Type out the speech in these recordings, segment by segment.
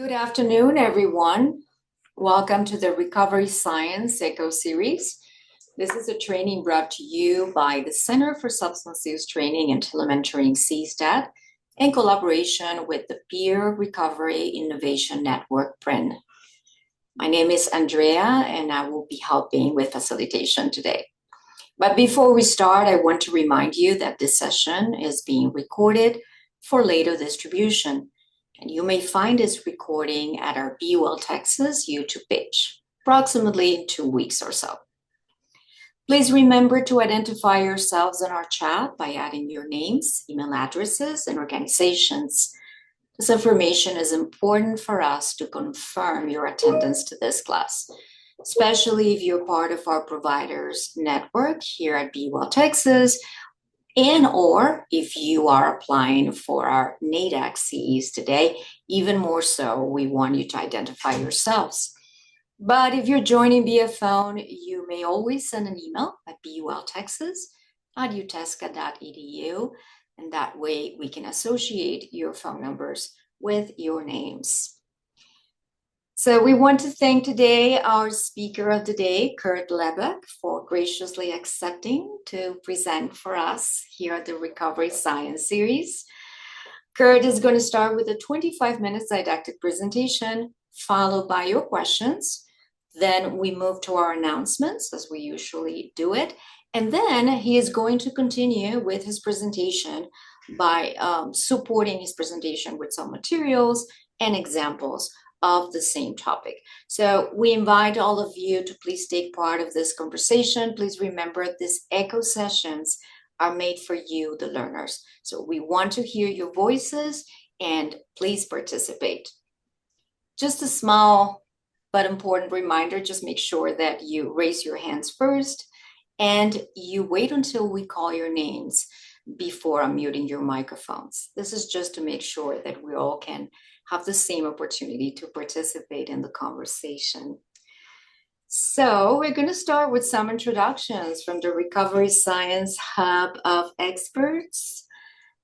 Good afternoon, everyone. Welcome to the Recovery Science Echo Series. This is a training brought to you by the Center for Substance Use Training and Telementoring CSTAT in collaboration with the Peer Recovery Innovation Network, PRIN. My name is Andrea, and I will be helping with facilitation today. But before we start, I want to remind you that this session is being recorded for later distribution. And you may find this recording at our BUL Texas YouTube page, approximately in 2 weeks or so. Please remember to identify yourselves in our chat by adding your names, email addresses, and organizations. This information is important for us to confirm your attendance to this class, especially if you're part of our providers network here at BUL Texas, and or if you are applying for our NADAC CEs today. Even more so, we want you to identify yourselves. But if you're joining via phone, you may always send an email at bultexas@utesca.edu, and that way we can associate your phone numbers with your names. So we want to thank today our speaker of the day, Kurt Lebeck, for graciously accepting to present for us here at the Recovery Science Series. Kurt is going to start with a 25 minutes didactic presentation, followed by your questions. Then we move to our announcements, as we usually do it. And then he is going to continue with his presentation by supporting his presentation with some materials and examples of the same topic. So we invite all of you to please take part of this conversation. Please remember these echo sessions are made for you, the learners. So we want to hear your voices and please participate. Just a small but important reminder, just make sure that you raise your hands first and you wait until we call your names before unmuting your microphones. This is just to make sure that we all can have the same opportunity to participate in the conversation. So we're going to start with some introductions from the Recovery Science Hub of Experts.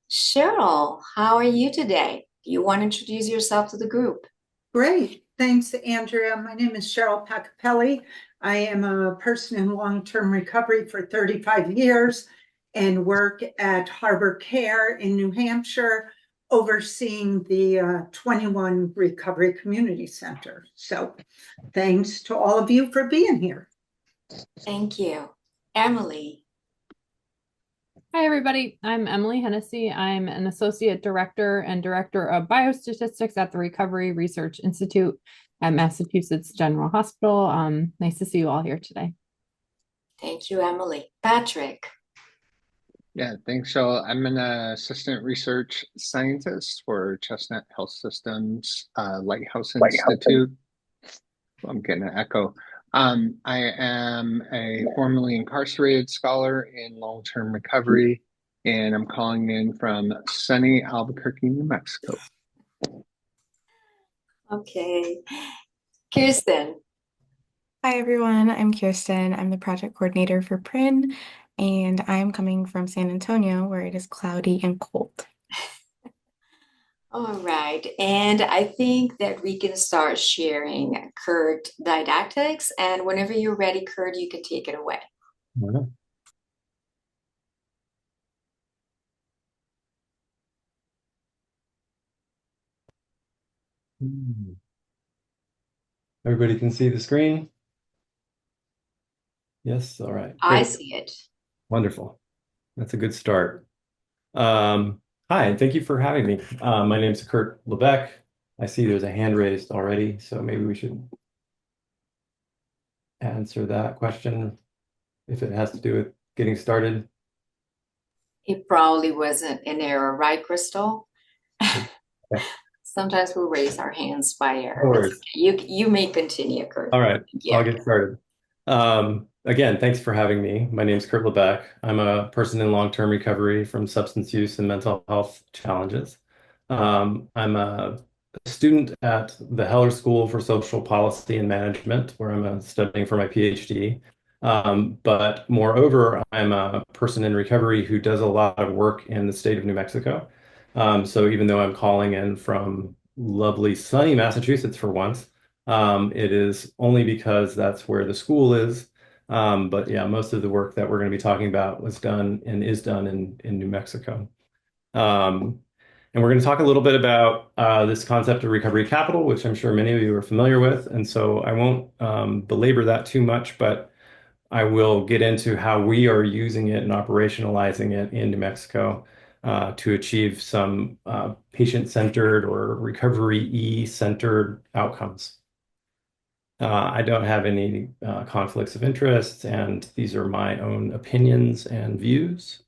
Cheryl, how are you today? Do you want to introduce yourself to the group? Great. Thanks, Andrea. My name is Cheryl Pacapelli. I am a person in long-term recovery for 35 years and work at Harbor Care in New Hampshire, overseeing the 21 Recovery Community Center. So thanks to all of you for being here. Thank you. Emily. Hi, everybody. I'm Emily Hennessy. I'm an Associate Director and Director of Biostatistics at the Recovery Research Institute at Massachusetts General Hospital. Nice to see you all here today. Thank you, Emily. Patrick. Yeah, thanks, Cheryl. I'm an assistant research scientist for Chestnut Health Systems Lighthouse Institute. I'm getting an echo. I am a formerly incarcerated scholar in long-term recovery, and I'm calling in from sunny Albuquerque, New Mexico. Okay. Kirsten. Hi, everyone. I'm Kirsten. I'm the project coordinator for PRIN, and I'm coming from San Antonio, where it is cloudy and cold. All right. And I think that we can start sharing Kurt didactics. And whenever you're ready, Kurt, you can take it away. Everybody can see the screen? Yes, all right. I Great. see it. Wonderful. That's a good start. Hi, and thank you for having me. My name is Kurt Lebeck. I see there's a hand raised already, so maybe we should answer that question if it has to do with getting started. It probably wasn't an error, right, Crystal? Okay. Sometimes we raise our hands by error. No worries. You may continue, Kurt. All right, Yeah. I'll get started. Again, thanks for having me. My name is Kurt Lebeck. I'm a person in long-term recovery from substance use and mental health challenges. I'm a student at the Heller School for Social Policy and Management, where I'm studying for my PhD. But moreover, I'm a person in recovery who does a lot of work in the state of New Mexico. So even though I'm calling in from lovely sunny Massachusetts for once. It is only because that's where the school is. But yeah, most of the work that we're going to be talking about was done and is done in New Mexico. And we're going to talk a little bit about this concept of recovery capital, which I'm sure many of you are familiar with. And so I won't belabor that too much, but I will get into how we are using it and operationalizing it in New Mexico to achieve some patient-centered or recovery-centered outcomes. I don't have any conflicts of interest, and these are my own opinions and views.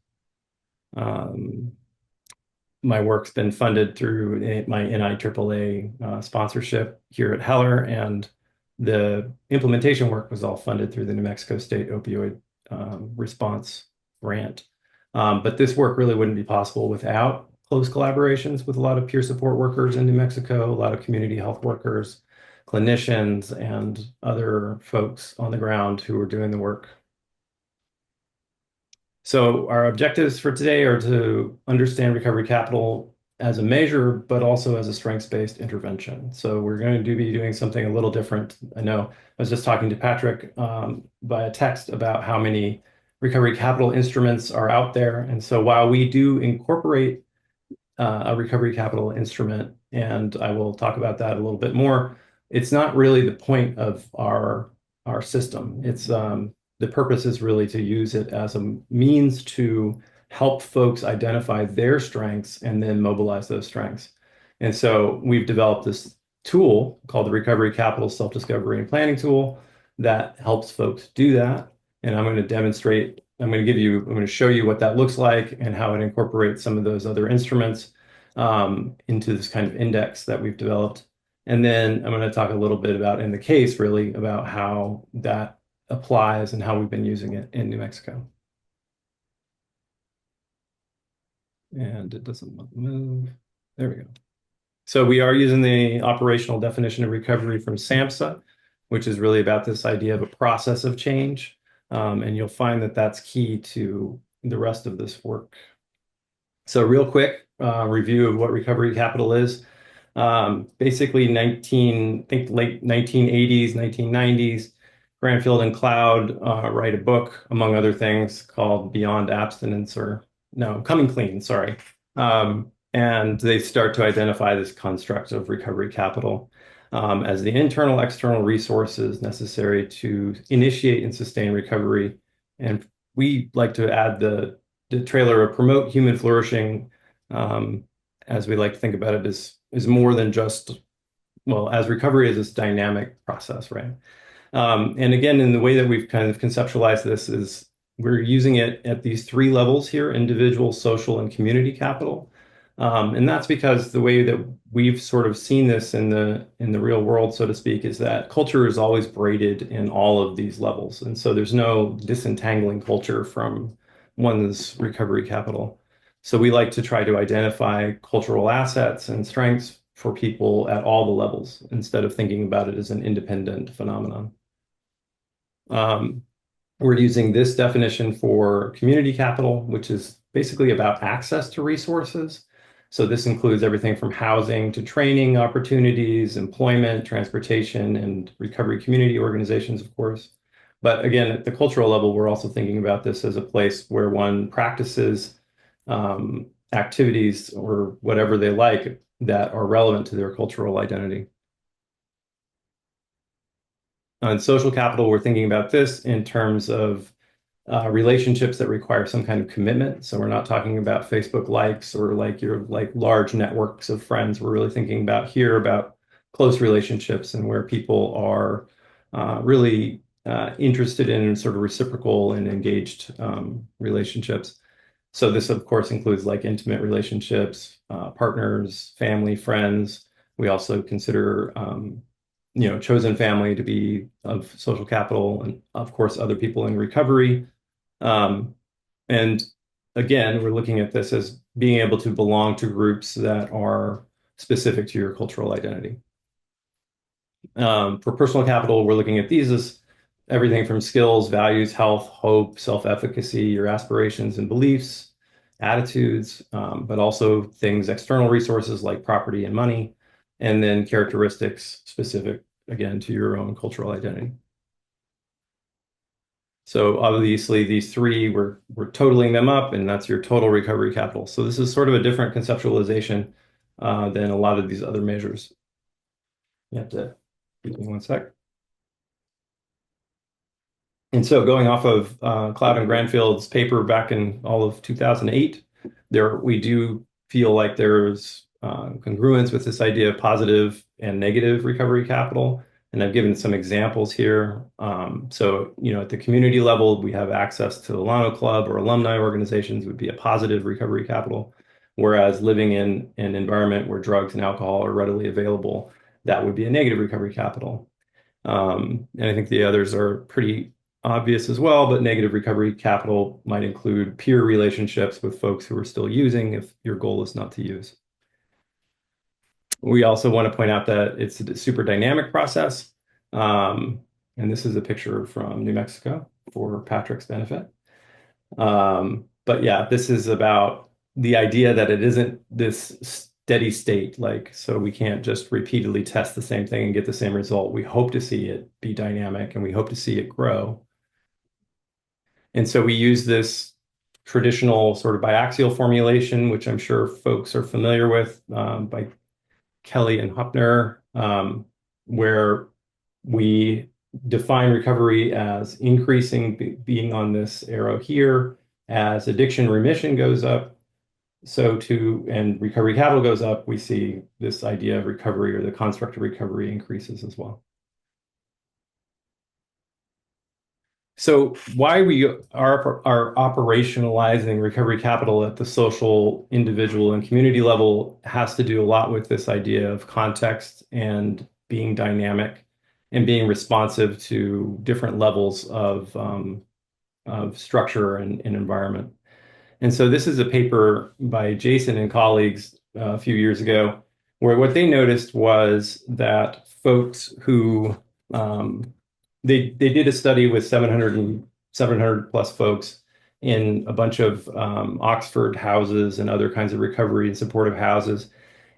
My work's been funded through my NIAAA sponsorship here at Heller, and the implementation work was all funded through the New Mexico State Opioid Response Grant. But this work really wouldn't be possible without close collaborations with a lot of peer support workers in New Mexico, a lot of community health workers, clinicians, and other folks on the ground who are doing the work. So our objectives for today are to understand recovery capital as a measure, but also as a strengths-based intervention. So we're going to be doing something a little different. I know I was just talking to Patrick via text about how many recovery capital instruments are out there. And so while we do incorporate a recovery capital instrument, and I will talk about that a little bit more, it's not really the point of our system. It's the purpose is really to use it as a means to help folks identify their strengths and then mobilize those strengths. And so we've developed this tool called the Recovery Capital Self-Discovery and Planning Tool that helps folks do that. And I'm going to demonstrate, I'm going to show you what that looks like and how it incorporates some of those other instruments into this kind of index that we've developed. And then I'm going to talk a little bit about, in the case, really, about how that applies and how we've been using it in New Mexico. And it doesn't want to move. There we go. So we are using the operational definition of recovery from SAMHSA, which is really about this idea of a process of change. And you'll find that that's key to the rest of this work. So real quick review of what recovery capital is. Basically late 1980s, 1990s, Granfield and Cloud write a book, among other things, called Beyond Abstinence, or no, Coming Clean, sorry. And they start to identify this construct of recovery capital as the internal, external resources necessary to initiate and sustain recovery. And we like to add the trailer of promote human flourishing, as we like to think about it, is more than just, well, as recovery is this dynamic process, right? And again, in the way that we've kind of conceptualized this is we're using it at these three levels here: individual, social, and community capital. And that's because the way that we've sort of seen this in the real world, so to speak, is that culture is always braided in all of these levels. And so there's no disentangling culture from one's recovery capital. So we like to try to identify cultural assets and strengths for people at all the levels instead of thinking about it as an independent phenomenon. We're using this definition for community capital, which is basically about access to resources. So this includes everything from housing to training opportunities, employment, transportation, and recovery community organizations, of course. But again, at the cultural level, we're also thinking about this as a place where one practices activities or whatever they like that are relevant to their cultural identity. On social capital, we're thinking about this in terms of relationships that require some kind of commitment. So we're not talking about Facebook likes or like your large networks of friends. We're really thinking about close relationships and where people are really interested in sort of reciprocal and engaged relationships. So this, of course, includes like intimate relationships, partners, family, friends. We also consider chosen family to be of social capital, and of course, other people in recovery. And again, we're looking at this as being able to belong to groups that are specific to your cultural identity. For personal capital, we're looking at these as everything from skills, values, health, hope, self-efficacy, your aspirations and beliefs, attitudes, but also things, external resources like property and money. and then characteristics specific, again, to your own cultural identity. So obviously these three, we're totaling them up, and that's your total recovery capital. So this is sort of a different conceptualization than a lot of these other measures. You have to give me one sec. And so going off of Cloud and Granfield's paper back in all of 2008, we do feel like there's congruence with this idea of positive and negative recovery capital. And I've given some examples here. So, at the community level, we have access to the Lano Club or alumni organizations would be a positive recovery capital. Whereas living in an environment where drugs and alcohol are readily available, that would be a negative recovery capital. And I think the others are pretty obvious as well, but negative recovery capital might include peer relationships with folks who are still using if your goal is not to use. We also want to point out that it's a super dynamic process. And this is a picture from New Mexico for Patrick's benefit. But yeah, this is about the idea that it isn't this steady state, so we can't just repeatedly test the same thing and get the same result. We hope to see it be dynamic, and we hope to see it grow. And so we use this traditional sort of biaxial formulation, which I'm sure folks are familiar with, by Kelly and Huppner, where we define recovery as increasing, being on this arrow here, as addiction remission goes up. And recovery capital goes up, we see this idea of recovery, or the construct of recovery, increases as well. So why we are operationalizing recovery capital at the social, individual, and community level has to do a lot with this idea of context and being dynamic and being responsive to different levels of structure and environment. And so this is a paper by Jason and colleagues a few years ago, where what they noticed was that folks who they did a study with 700 plus folks in a bunch of Oxford houses and other kinds of recovery and supportive houses.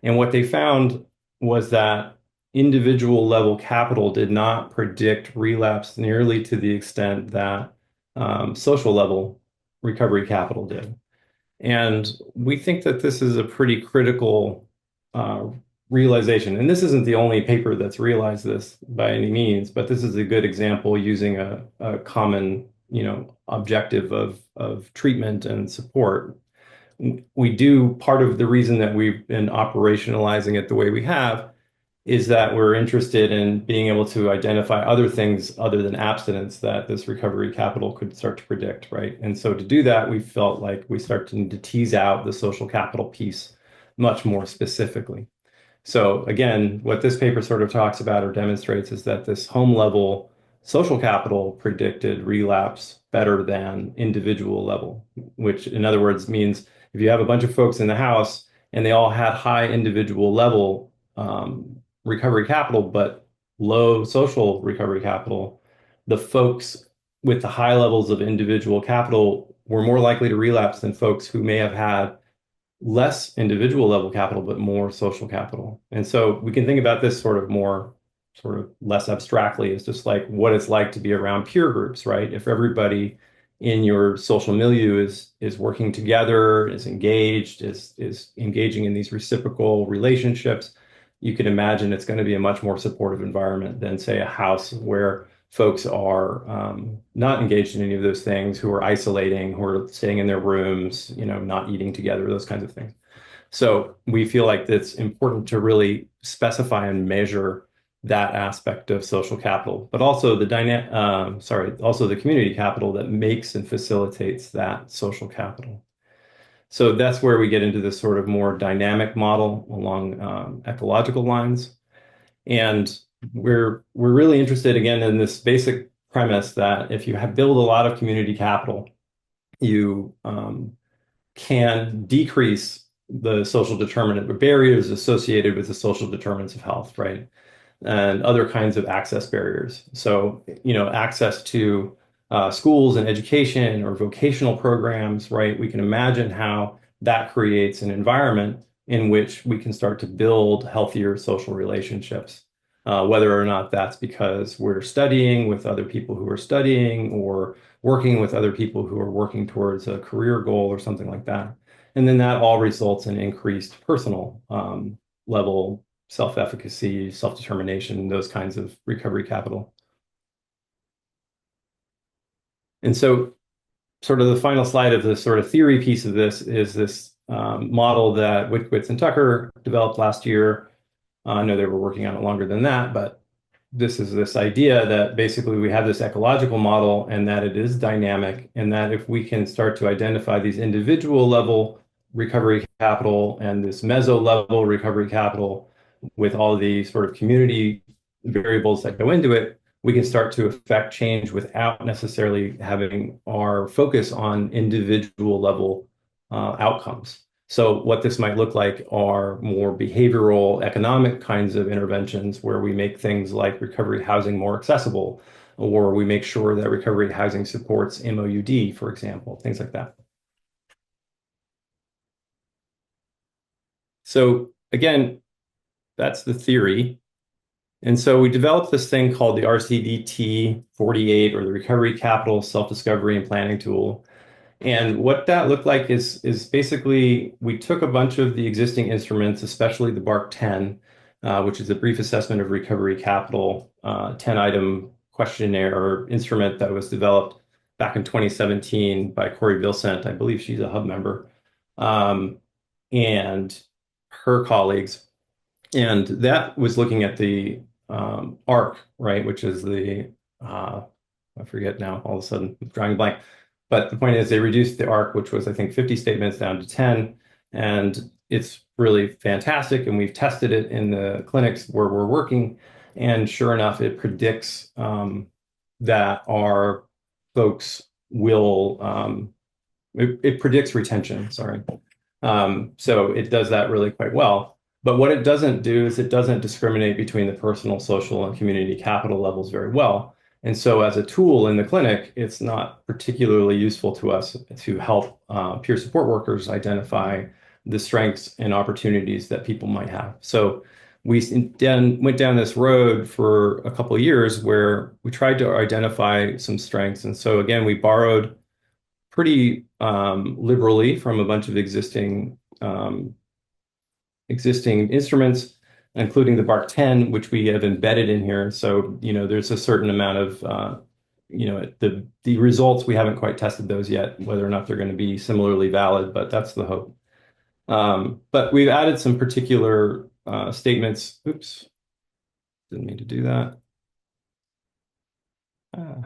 And what they found was that individual level capital did not predict relapse nearly to the extent that social level recovery capital did. And we think that this is a pretty critical realization. And this isn't the only paper that's realized this by any means, but this is a good example using a common, objective of treatment and support. Part of the reason that we've been operationalizing it the way we have is that we're interested in being able to identify other things other than abstinence that this recovery capital could start to predict, right? And so to do that, we felt like we start to need to tease out the social capital piece much more specifically. So again, what this paper sort of talks about or demonstrates is that this home level social capital predicted relapse better than individual level, which in other words means if you have a bunch of folks in the house and they all had high individual level recovery capital, but low social recovery capital, the folks with the high levels of individual capital were more likely to relapse than folks who may have had less individual level capital, but more social capital. And so we can think about this sort of less abstractly as just like what it's like to be around peer groups, right? If everybody in your social milieu is working together, is engaged, is engaging in these reciprocal relationships, you can imagine it's going to be a much more supportive environment than, say, a house where folks are not engaged in any of those things, who are isolating, who are staying in their rooms, not eating together, those kinds of things. So we feel like it's important to really specify and measure that aspect of social capital, but also also the community capital that makes and facilitates that social capital. So that's where we get into this sort of more dynamic model along ecological lines. And we're really interested, again, in this basic premise that if you build a lot of community capital, you can decrease the social determinant, the barriers associated with the social determinants of health, right? And other kinds of access barriers. So, access to schools and education or vocational programs, right? We can imagine how that creates an environment in which we can start to build healthier social relationships. Whether or not that's because we're studying with other people who are studying or working with other people who are working towards a career goal or something like that. And then that all results in increased personal level self-efficacy, self-determination, those kinds of recovery capital. And so sort of the final slide of the sort of theory piece of this is this model that Witkwitz and Tucker developed last year. I know they were working on it longer than that, but this is this idea that basically we have this ecological model and that it is dynamic, and that if we can start to identify these individual level recovery capital and this meso level recovery capital with all of the sort of community variables that go into it, we can start to affect change without necessarily having our focus on individual level outcomes. So what this might look like are more behavioral, economic kinds of interventions where we make things like recovery housing more accessible, or we make sure that recovery housing supports MOUD, for example, things like that. So again, that's the theory. And so we developed this thing called the RCDT 48, or the Recovery Capital Self-Discovery and Planning Tool. And what that looked like is basically we took a bunch of the existing instruments, especially the BARC-10, which is a brief assessment of recovery capital, 10-item questionnaire or instrument that was developed back in 2017 by Corey Vilcent. I believe she's a hub member, and her colleagues. And that was looking at the ARC, right, which is the, I forget now, all of a sudden, I'm drawing a blank. But the point is they reduced the ARC, which was, I think, 50 statements down to 10. And it's really fantastic. And we've tested it in the clinics where we're working. And sure enough, it predicts that our folks will, it predicts retention, sorry. So it does that really quite well. But what it doesn't do is it doesn't discriminate between the personal, social, and community capital levels very well. And so as a tool in the clinic, it's not particularly useful to us to help peer support workers identify the strengths and opportunities that people might have. So we then went down this road for a couple of years where we tried to identify some strengths. And so again, we borrowed pretty liberally from a bunch of existing instruments, including the BARC-10, which we have embedded in here. So, there's a certain amount of, the results, we haven't quite tested those yet, whether or not they're going to be similarly valid, but that's the hope. But we've added some particular statements. Oops, didn't mean to do that. And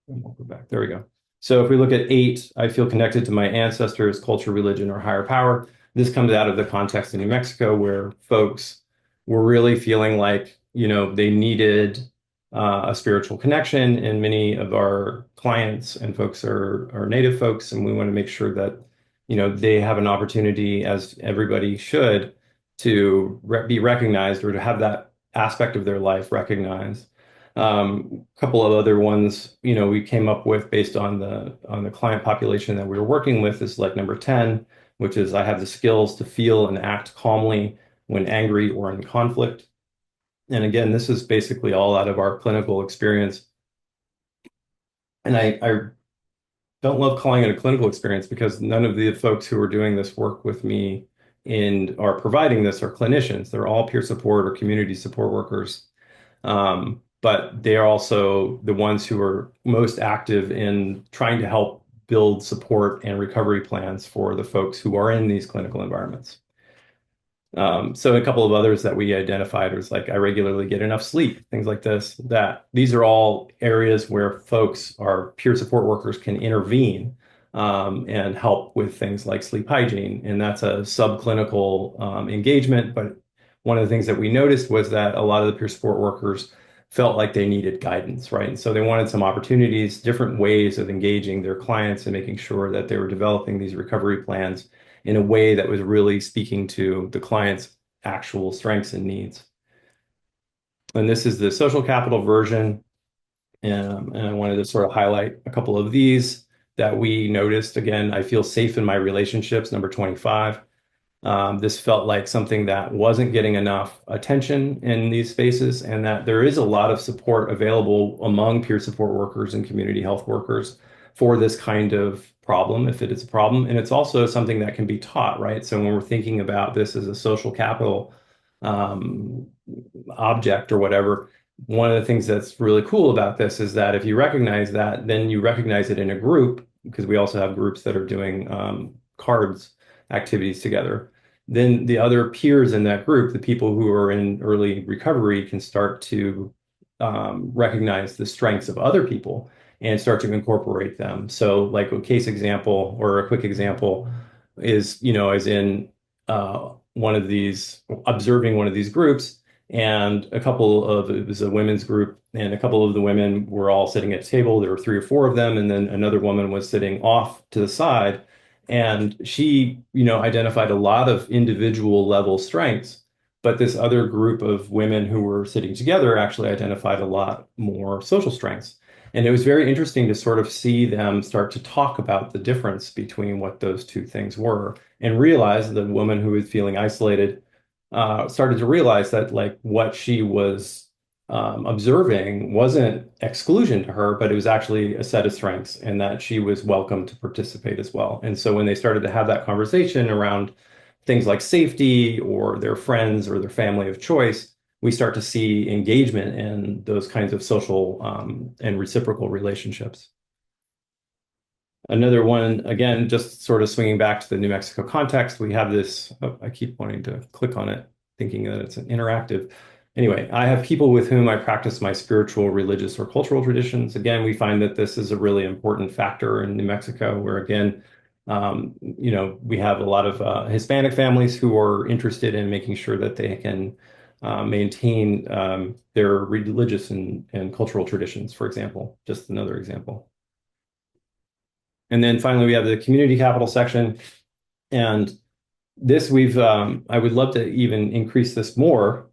we'll go back. There we go. So if we look at 8, I feel connected to my ancestors, culture, religion, or higher power. This comes out of the context in New Mexico where folks were really feeling like, they needed a spiritual connection, and many of our clients and folks are Native folks, and we want to make sure that, they have an opportunity, as everybody should, to be recognized or to have that aspect of their life recognized. A couple of other ones, we came up with based on the client population that we were working with is like number 10, which is I have the skills to feel and act calmly when angry or in conflict. And again, this is basically all out of our clinical experience. And I don't love calling it a clinical experience because none of the folks who are doing this work with me and are providing this are clinicians. They're all peer support or community support workers. But they are also the ones who are most active in trying to help build support and recovery plans for the folks who are in these clinical environments. So a couple of others that we identified was like, I regularly get enough sleep, things like this, that these are all areas where folks, our peer support workers, can intervene and help with things like sleep hygiene. And that's a subclinical engagement. But one of the things that we noticed was that a lot of the peer support workers felt like they needed guidance, right? And so they wanted some opportunities, different ways of engaging their clients and making sure that they were developing these recovery plans in a way that was really speaking to the client's actual strengths and needs. And this is the social capital version. And I wanted to sort of highlight a couple of these that we noticed. Again, I feel safe in my relationships, number 25. This felt like something that wasn't getting enough attention in these spaces, and that there is a lot of support available among peer support workers and community health workers for this kind of problem, if it is a problem. And it's also something that can be taught, right? So when we're thinking about this as a social capital um, object or whatever, one of the things that's really cool about this is that if you recognize that, then you recognize it in a group, because we also have groups that are doing cards activities together. Then the other peers in that group, the people who are in early recovery, can start to recognize the strengths of other people and start to incorporate them. So, like a case example or a quick example is, as in one of these, observing one of these groups, and it was a women's group, and a couple of the women were all sitting at a table. There were 3 or 4 of them, and then another woman was sitting off to the side. And she, identified a lot of individual level strengths, but this other group of women who were sitting together actually identified a lot more social strengths. And it was very interesting to sort of see them start to talk about the difference between what those two things were, and realize the woman who was feeling isolated started to realize that, like, what she was observing wasn't exclusion to her, but it was actually a set of strengths, and that she was welcome to participate as well. And so when they started to have that conversation around things like safety or their friends or their family of choice, we start to see engagement in those kinds of social and reciprocal relationships. Another one, again, just sort of swinging back to the New Mexico context, we have this, I keep wanting to click on it, thinking that it's an interactive. Anyway, I have people with whom I practice my spiritual, religious, or cultural traditions. Again, we find that this is a really important factor in New Mexico, where, again, we have a lot of Hispanic families who are interested in making sure that they can maintain their religious and cultural traditions, for example, just another example. And then finally, we have the community capital section. And this I would love to even increase this more.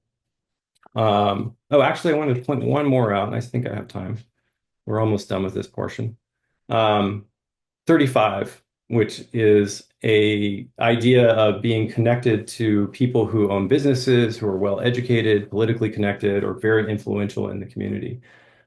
Actually, I wanted to point one more out, and I think I have time. We're almost done with this portion. 35, which is a idea of being connected to people who own businesses, who are well educated, politically connected, or very influential in the community.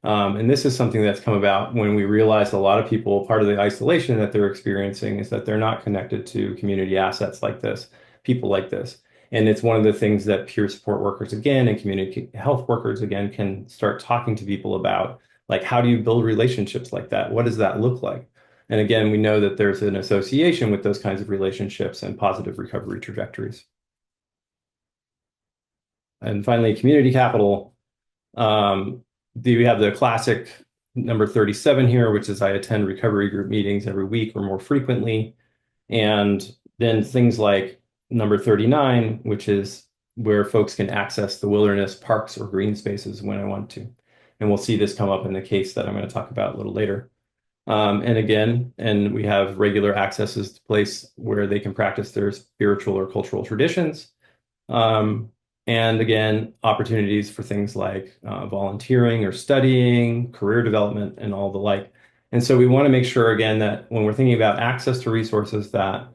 And this is something that's come about when we realized a lot of people, part of the isolation that they're experiencing is that they're not connected to community assets like this, people like this. And it's one of the things that peer support workers, again, and community health workers, again, can start talking to people about, like, how do you build relationships like that? What does that look like? And again, we know that there's an association with those kinds of relationships and positive recovery trajectories. And finally, community capital. We have the classic number 37 here, which is I attend recovery group meetings every week or more frequently. And then things like number 39, which is where folks can access the wilderness, parks, or green spaces when I want to. And we'll see this come up in the case that I'm going to talk about a little later. And we have regular accesses to place where they can practice their spiritual or cultural traditions. And again, opportunities for things like volunteering or studying, career development, and all the like. And so we want to make sure, again, that when we're thinking about access to resources, that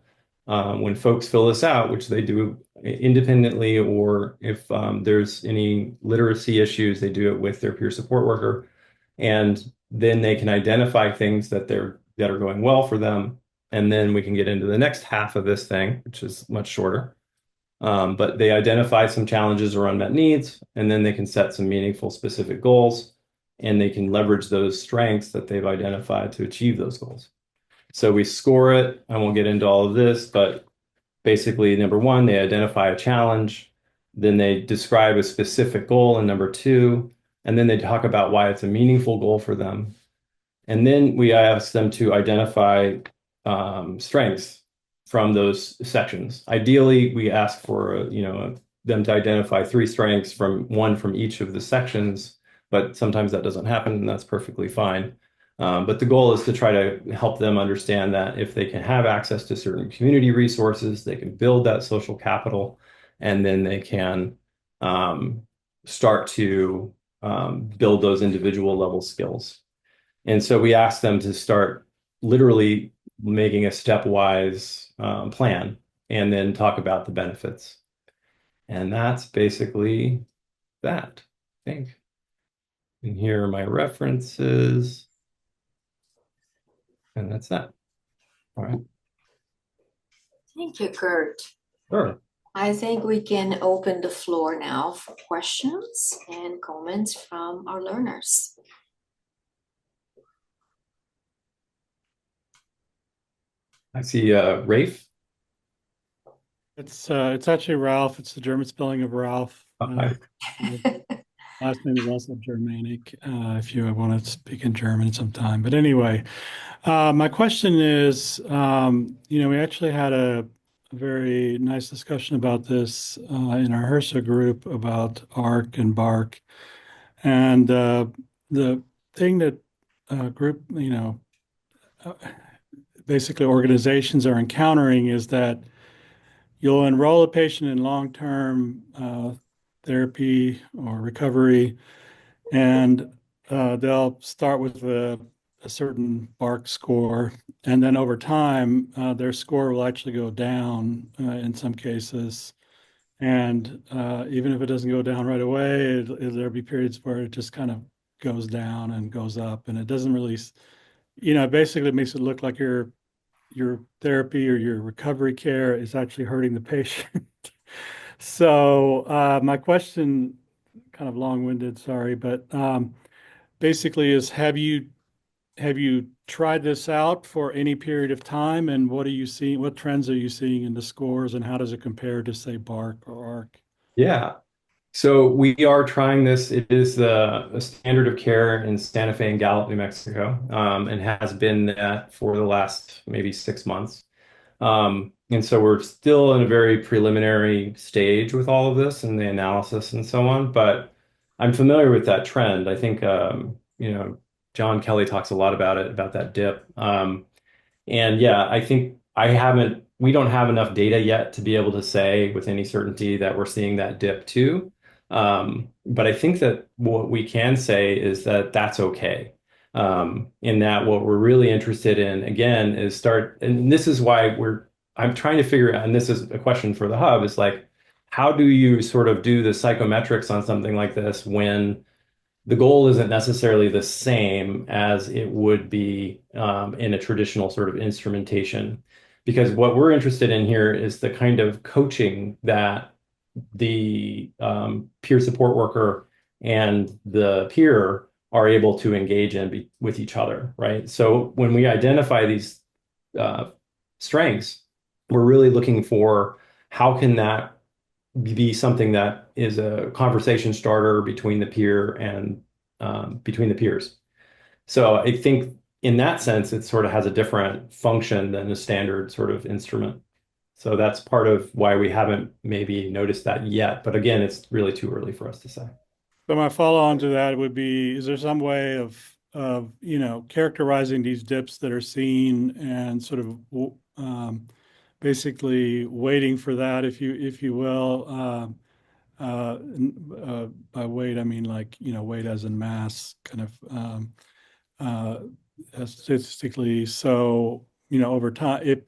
when folks fill this out, which they do independently, or if there's any literacy issues, they do it with their peer support worker. And then they can identify things that are going well for them. And then we can get into the next half of this thing, which is much shorter. But they identify some challenges or unmet needs, and then they can set some meaningful, specific goals, and they can leverage those strengths that they've identified to achieve those goals. So we score it. I won't get into all of this, but basically, number 1, they identify a challenge. Then they describe a specific goal in number 2, and then they talk about why it's a meaningful goal for them. And then we ask them to identify strengths from those sections. Ideally, we ask for them to identify 3 strengths from each of the sections, but sometimes that doesn't happen, and that's perfectly fine. But the goal is to try to help them understand that if they can have access to certain community resources, they can build that social capital, and then they can start to build those individual level skills. And so we ask them to start literally making a stepwise plan and then talk about the benefits. And that's basically that, I think. And here are my references. And that's that. All right. Thank you, Kurt. Sure. I think we can open the floor now for questions and comments from our learners. I see Rafe. It's actually Ralph. It's the German spelling of Ralph. Hi. Last name is also Germanic, if you want to speak in German sometime. But anyway, my question is, we actually had a very nice discussion about this in our HRSA group about ARC and BARC. And the thing that group, basically organizations are encountering is that you'll enroll a patient in long-term therapy or recovery, and they'll start with a certain BARC score, and then over time, their score will actually go down in some cases. And even if it doesn't go down right away, there'll be periods where it just kind of goes down and goes up, and it doesn't really, basically it makes it look like your therapy or your recovery care is actually hurting the patient. So my question, kind of long-winded, sorry, but basically is have you tried this out for any period of time, and what are you seeing? What trends are you seeing in the scores, and how does it compare to, say, BARC or ARC? Yeah. So we are trying this. It is a standard of care in Santa Fe and Gallup, New Mexico, and has been that for the last maybe 6 months. And so we're still in a very preliminary stage with all of this and the analysis and so on, but I'm familiar with that trend. I think, John Kelly talks a lot about it, about that dip. And yeah, I think we don't have enough data yet to be able to say with any certainty that we're seeing that dip too. But I think that what we can say is that that's okay. In that what we're really interested in, again, is and this is why I'm trying to figure out, and this is a question for the hub, is like, how do you sort of do the psychometrics on something like this when the goal isn't necessarily the same as it would be in a traditional sort of instrumentation? Because what we're interested in here is the kind of coaching that the peer support worker and the peer are able to engage in with each other, right? So when we identify these strengths, we're really looking for how can that be something that is a conversation starter between the peer and between the peers. So I think in that sense, it sort of has a different function than a standard sort of instrument. So that's part of why we haven't maybe noticed that yet. But again, it's really too early for us to say. So my follow-on to that would be, is there some way of characterizing these dips that are seen and sort of basically waiting for that, if you will, by weight, I mean like, weight as in mass, kind of statistically. So, over time,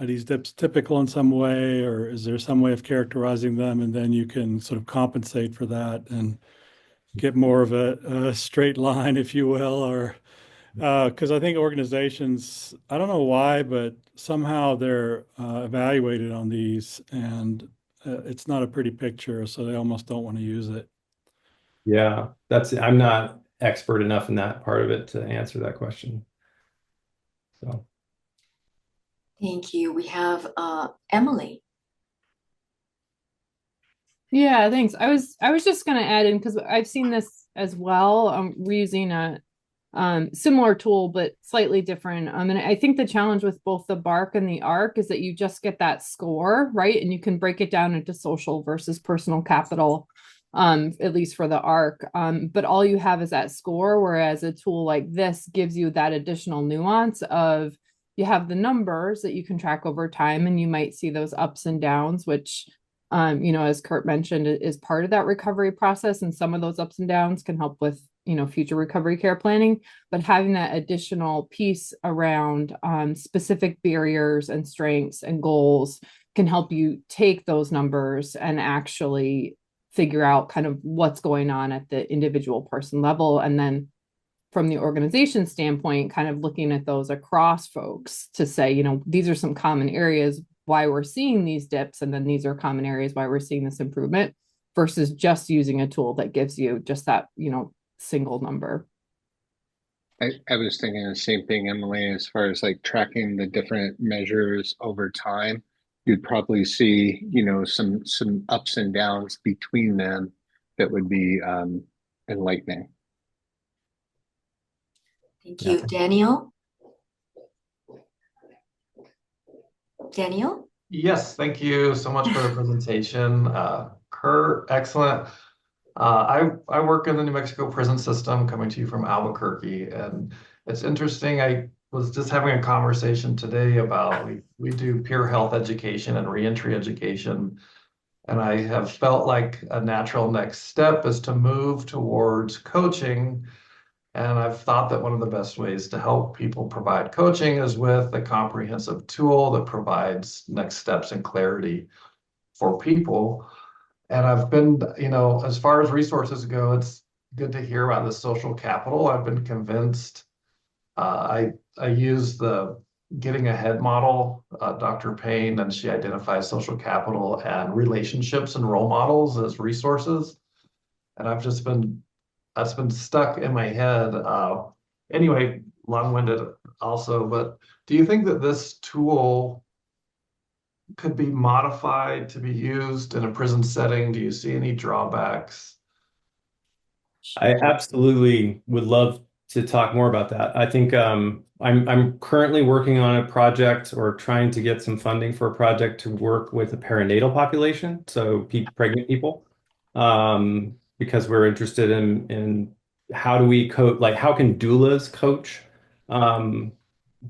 are these dips typical in some way, or is there some way of characterizing them, and then you can sort of compensate for that and get more of a straight line, if you will, or because I think organizations, I don't know why, but somehow they're evaluated on these, and it's not a pretty picture, so they almost don't want to use it. Yeah, I'm not expert enough in that part of it to answer that question. So. Thank you. We have Emily. Yeah, thanks. I was just gonna add in because I've seen this as well. We're using a similar tool but slightly different. And I think the challenge with both the BARC and the ARC is that you just get that score, right? And you can break it down into social versus personal capital, at least for the ARC. But all you have is that score, whereas a tool like this gives you that additional nuance of you have the numbers that you can track over time, and you might see those ups and downs, which as Kurt mentioned, is part of that recovery process. And some of those ups and downs can help with, future recovery care planning, but having that additional piece around specific barriers and strengths and goals can help you take those numbers and actually figure out kind of what's going on at the individual person level. And then from the organization standpoint, kind of looking at those across folks to say, these are some common areas why we're seeing these dips, and then these are common areas why we're seeing this improvement, versus just using a tool that gives you just that, single number. I was thinking the same thing, Emily, as far as like tracking the different measures over time. You'd probably see, some ups and downs between them that would be enlightening. Thank you. Daniel? Daniel? Yes, thank you so much for the presentation. Kurt, excellent. I work in the New Mexico prison system, coming to you from Albuquerque, and it's interesting. I was just having a conversation today about we do peer health education and reentry education, and I have felt like a natural next step is to move towards coaching. And I've thought that one of the best ways to help people provide coaching is with a comprehensive tool that provides next steps and clarity for people. And I've been, as far as resources go, it's good to hear about the social capital. I've been convinced. I use the Getting Ahead model, Dr. Payne, and she identifies social capital and relationships and role models as resources. And that's been stuck in my head. Anyway, long-winded also, but do you think that this tool could be modified to be used in a prison setting? Do you see any drawbacks? I absolutely would love to talk more about that. I think I'm currently working on a project or trying to get some funding for a project to work with a perinatal population, so pregnant people, because we're interested in how do we coach, like how can doulas coach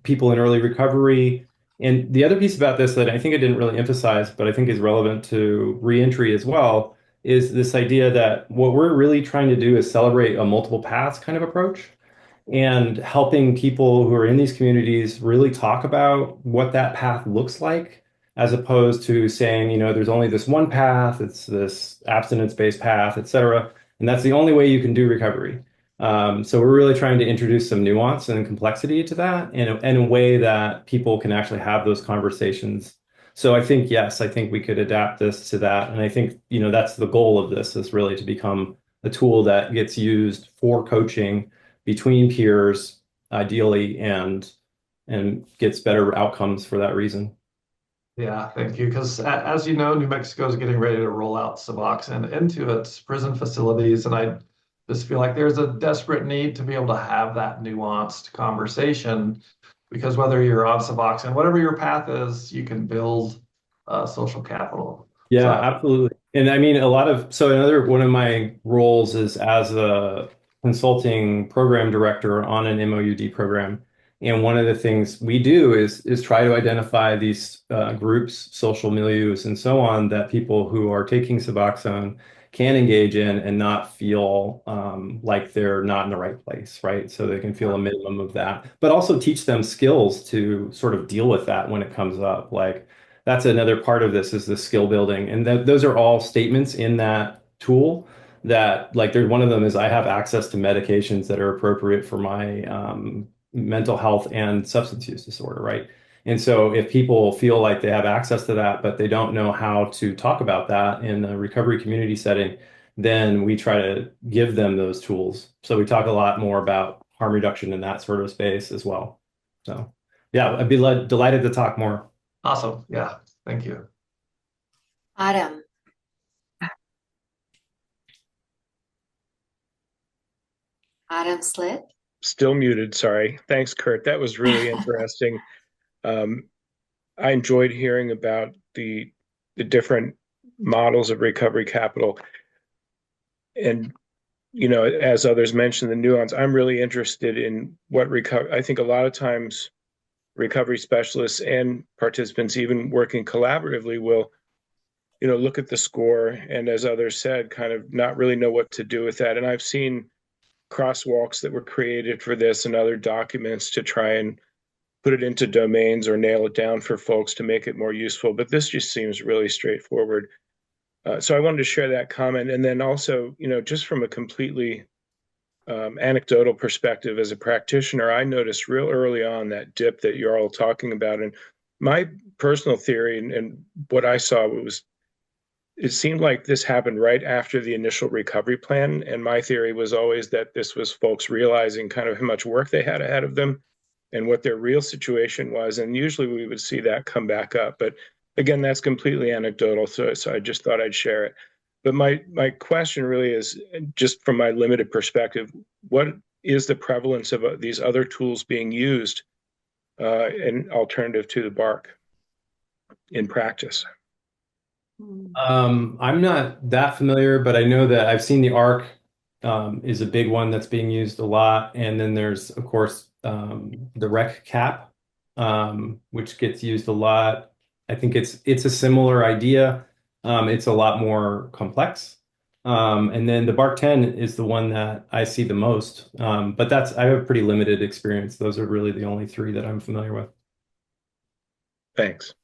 people in early recovery. And the other piece about this that I think I didn't really emphasize, but I think is relevant to reentry as well, is this idea that what we're really trying to do is celebrate a multiple paths kind of approach, and helping people who are in these communities really talk about what that path looks like, as opposed to saying, there's only this one path, it's this abstinence-based path, et cetera, and that's the only way you can do recovery. So we're really trying to introduce some nuance and complexity to that in a way that people can actually have those conversations. So I think, yes, I think we could adapt this to that. And I think, that's the goal of this, is really to become a tool that gets used for coaching between peers, ideally, and gets better outcomes for that reason. Yeah, thank you. Because as you know, New Mexico is getting ready to roll out Suboxone into its prison facilities. And I just feel like there's a desperate need to be able to have that nuanced conversation, because whether you're on Suboxone, whatever your path is, you can build social capital. Yeah, So absolutely. And I mean, another one of my roles is as a consulting program director on an MOUD program. And one of the things we do is try to identify these groups, social milieus, and so on, that people who are taking Suboxone can engage in and not feel like they're not in the right place, right? So they can feel a minimum of that, but also teach them skills to sort of deal with that when it comes up. Like, that's another part of this, is the skill building. And those are all statements in that tool that, like, there's one of them is I have access to medications that are appropriate for my mental health and substance use disorder, right? And so if people feel like they have access to that, but they don't know how to talk about that in a recovery community setting, then we try to give them those tools. So we talk a lot more about harm reduction in that sort of space as well. So yeah, I'd be delighted to talk more. awesome. Yeah, thank you. Adam? Adam Slit? Still muted, sorry. Thanks, Kurt. That was really interesting. I enjoyed hearing about the different models of recovery capital. And, as others mentioned, the nuance. I'm really interested in what I think a lot of times recovery specialists and participants, even working collaboratively, will, look at the score and, as others said, kind of not really know what to do with that. And I've seen crosswalks that were created for this and other documents to try and put it into domains or nail it down for folks to make it more useful. But this just seems really straightforward. So I wanted to share that comment. And then also, just from a completely anecdotal perspective as a practitioner, I noticed real early on that dip that you're all talking about. And my personal theory and what I saw was it seemed like this happened right after the initial recovery plan. And my theory was always that this was folks realizing kind of how much work they had ahead of them and what their real situation was. And usually we would see that come back up. But again, that's completely anecdotal. So I just thought I'd share it. But my question really is, just from my limited perspective, what is the prevalence of these other tools being used in alternative to the bark in practice? I'm not that familiar, but I know that I've seen the ARC is a big one that's being used a lot. And then there's, of course, the rec cap, which gets used a lot. I think it's a similar idea. It's a lot more complex. And then the Bark 10 is the one that I see the most. But I have a pretty limited experience. Those are really the only three that I'm familiar with. Thanks.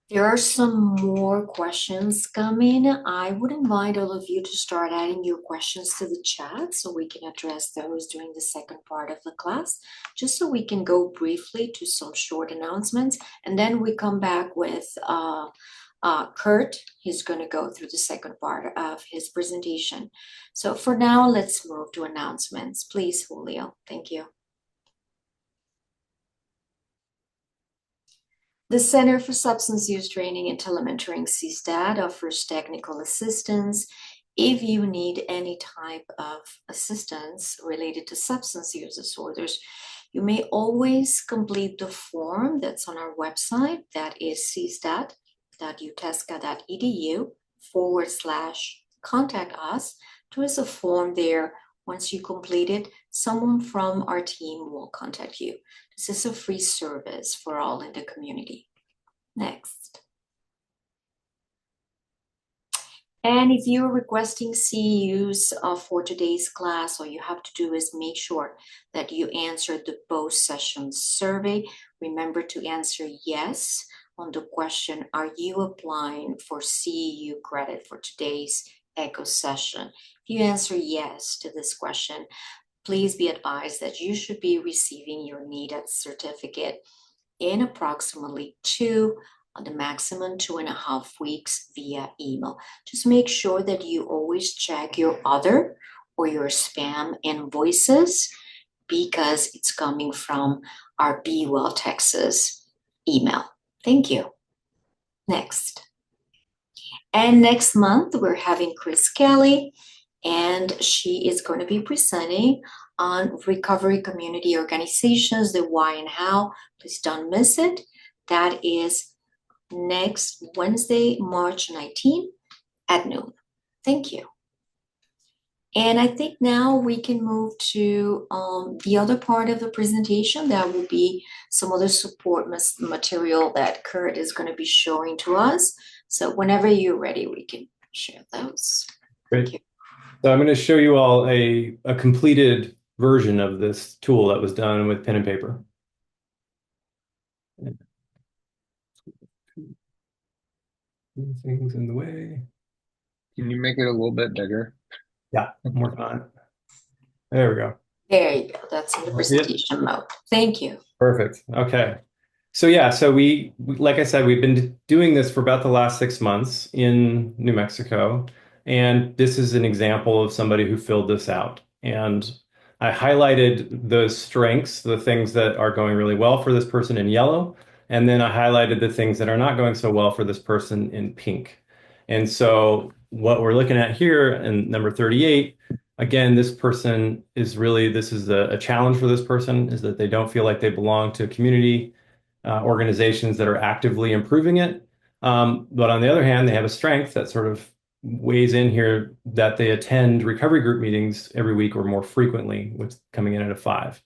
There are some more questions coming. I would invite all of you to start adding your questions to the chat so we can address those during the second part of the class, just so we can go briefly to some short announcements. And then we come back with Kurt. He's going to go through the second part of his presentation. So for now, let's move to announcements. Please, Julio. Thank you. The Center for Substance Use Training and Telementoring CSTAT offers technical assistance. If you need any type of assistance related to substance use disorders, you may always complete the form that's on our website. That is cstat.utesca.edu/contact us. There is a form there. Once you complete it, someone from our team will contact you. This is a free service for all in the community. Next. And if you're requesting CEUs for today's class, all you have to do is make sure that you answer the post-session survey. Remember to answer yes on the question, are you applying for CEU credit for today's ECHO session? If you answer yes to this question, please be advised that you should be receiving your needed certificate in approximately the maximum 2.5 weeks via email. Just make sure that you always check your other or your spam invoices because it's coming from our Be Well Texas email. Thank you. Next. And next month, we're having Chris Kelly, and she is going to be presenting on recovery community organizations, the why and how. Please don't miss it. That is next Wednesday, March 19 at noon. Thank you. And I think now we can move to the other part of the presentation. That will be some other support material that Kurt is going to be showing to us. So whenever you're ready, we can share those. Great. So I'm going to show you all a completed version of this tool that was done with pen and paper. Things in the way. Can you make it a little bit bigger? Yeah, I'm working on it. There we go. There you go. That's in the presentation mode. Thank you. Perfect. Okay. So yeah, so we like I said, we've been doing this for about the last 6 months in New Mexico. And this is an example of somebody who filled this out. And I highlighted the strengths, the things that are going really well for this person in yellow. And then I highlighted the things that are not going so well for this person in pink. And so what we're looking at here in number 38, again, this person is really, this is a challenge for this person, is that they don't feel like they belong to community organizations that are actively improving it. But on the other hand, they have a strength that sort of weighs in here, that they attend recovery group meetings every week or more frequently, with coming in at a 5.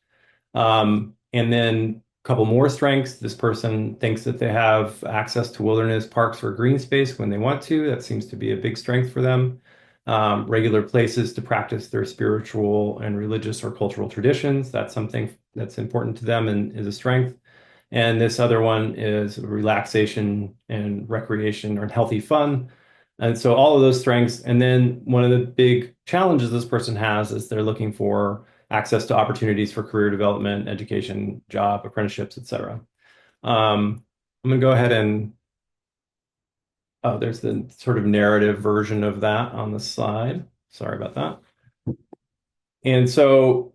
And then a couple more strengths. This person thinks that they have access to wilderness, parks, or green space when they want to. That seems to be a big strength for them. regular places to practice their spiritual and religious or cultural traditions. That's something that's important to them and is a strength. And this other one is relaxation and recreation or healthy fun. And so all of those strengths. And then one of the big challenges this person has is they're looking for access to opportunities for career development, education, job, apprenticeships, etc. I'm going to go ahead and, oh, there's the sort of narrative version of that on the slide. Sorry about that. And so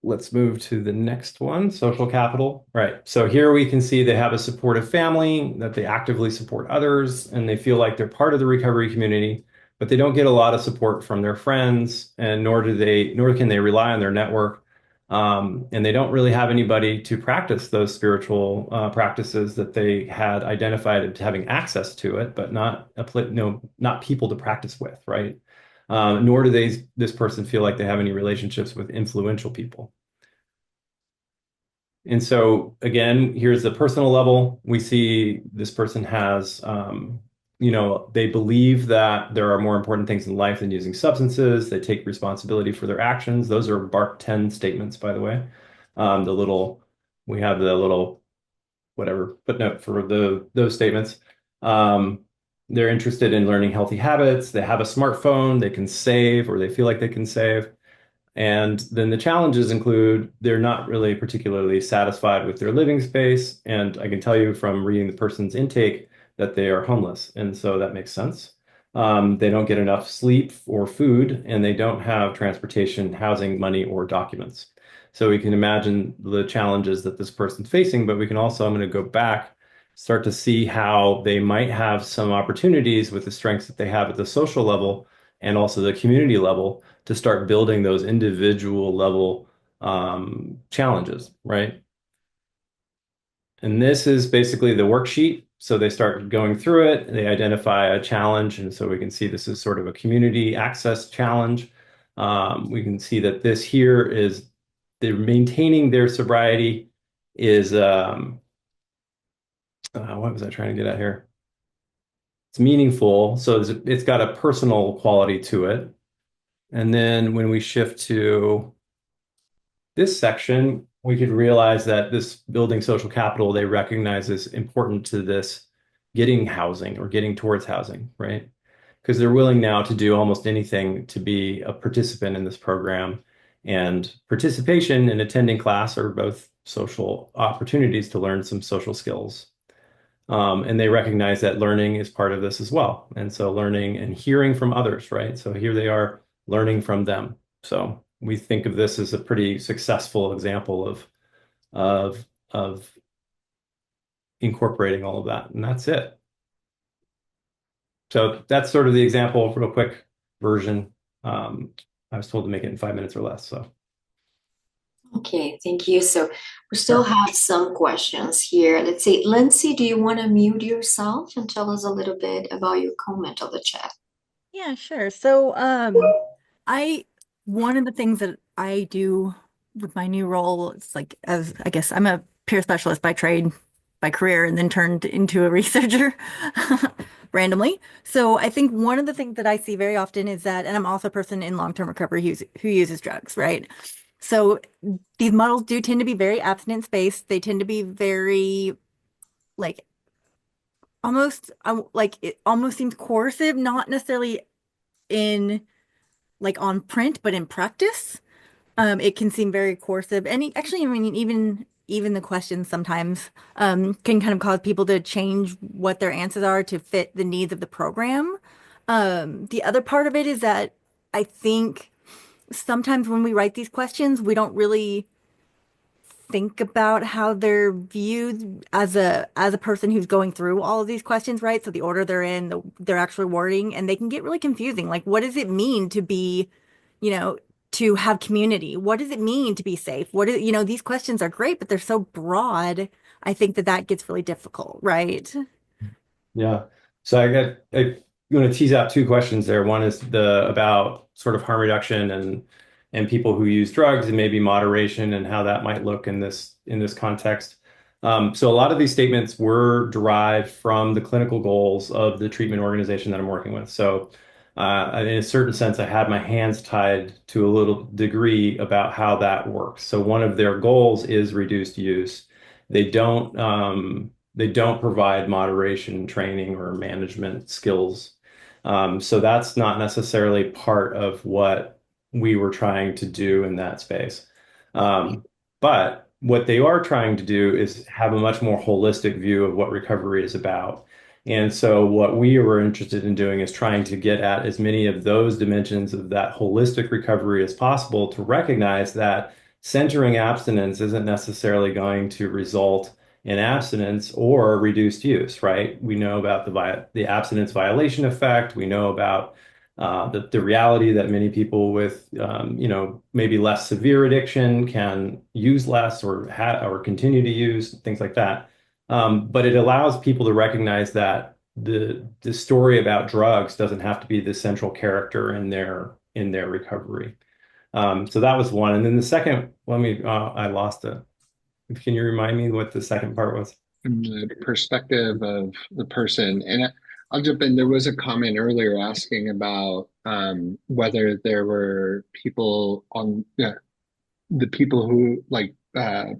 let's move to the next one, social capital. Right. So here we can see they have a supportive family, that they actively support others, and they feel like they're part of the recovery community, but they don't get a lot of support from their friends, and nor can they rely on their network. And they don't really have anybody to practice those spiritual practices that they had identified as having access to it, but not people to practice with, right? Nor do this person feel like they have any relationships with influential people. And so again, here's the personal level. We see this person has, they believe that there are more important things in life than using substances. They take responsibility for their actions. Those are BARC 10 statements, by the way. We have the little whatever footnote for those statements. They're interested in learning healthy habits. They have a smartphone. They can save, or they feel like they can save. And then the challenges include they're not really particularly satisfied with their living space. And I can tell you from reading the person's intake that they are homeless. And so that makes sense. They don't get enough sleep or food, and they don't have transportation, housing, money, or documents. So we can imagine the challenges that this person's facing, but we can also, I'm going to go back, start to see how they might have some opportunities with the strengths that they have at the social level and also the community level to start building those individual level challenges, right? And this is basically the worksheet. So they start going through it, they identify a challenge. And so we can see this is sort of a community access challenge. We can see that this here is they're maintaining their sobriety is, what was I trying to get at here? It's meaningful. So it's got a personal quality to it. And then when we shift to this section, we could realize that this building social capital, they recognize is important to this getting housing or getting towards housing, right? Because they're willing now to do almost anything to be a participant in this program. And participation and attending class are both social opportunities to learn some social skills. And they recognize that learning is part of this as well. And so learning and hearing from others, right? So here they are learning from them. So we think of this as a pretty successful example of incorporating all of that. And that's it. So that's sort of the example, real quick version. I was told to make it in 5 minutes or less. So. Okay, thank you. So we still have some questions here. Let's see, Lindsay, do you want to mute yourself and tell us a little bit about your comment on the chat? Yeah, sure. So, one of the things that I do with my new role, it's like, as I guess I'm a peer specialist by trade, by career, and then turned into a researcher randomly. So I think one of the things that I see very often is that, and I'm also a person in long-term recovery who uses drugs, right? So these models do tend to be very abstinence-based. They tend to be very like almost like it almost seems coercive, not necessarily in like on print, but in practice. It can seem very coercive. And actually, I mean, even the questions sometimes can kind of cause people to change what their answers are to fit the needs of the program. The other part of it is that I think sometimes when we write these questions, we don't really think about how they're viewed as a person who's going through all of these questions, right? So the order they're in, their actual wording, and they can get really confusing. Like, what does it mean to be, to have community? What does it mean to be safe? These questions are great, but they're so broad. I think that gets really difficult, right? Yeah. So I'm going to tease out two questions there. One is about sort of harm reduction and people who use drugs and maybe moderation and how that might look in this context. So a lot of these statements were derived from the clinical goals of the treatment organization that I'm working with. So in a certain sense, I had my hands tied to a little degree about how that works. So one of their goals is reduced use. They don't provide moderation training or management skills. So that's not necessarily part of what we were trying to do in that space. But what they are trying to do is have a much more holistic view of what recovery is about. And so what we were interested in doing is trying to get at as many of those dimensions of that holistic recovery as possible to recognize that centering abstinence isn't necessarily going to result in abstinence or reduced use, right? We know about the abstinence violation effect. We know about the reality that many people with maybe less severe addiction can use less or continue to use things like that. But it allows people to recognize that the story about drugs doesn't have to be the central character in their recovery. So that was one. And then the second, I lost it. Can you remind me what the second part was? From the perspective of the person. And I'll jump in. There was a comment earlier asking about whether there were people on the people who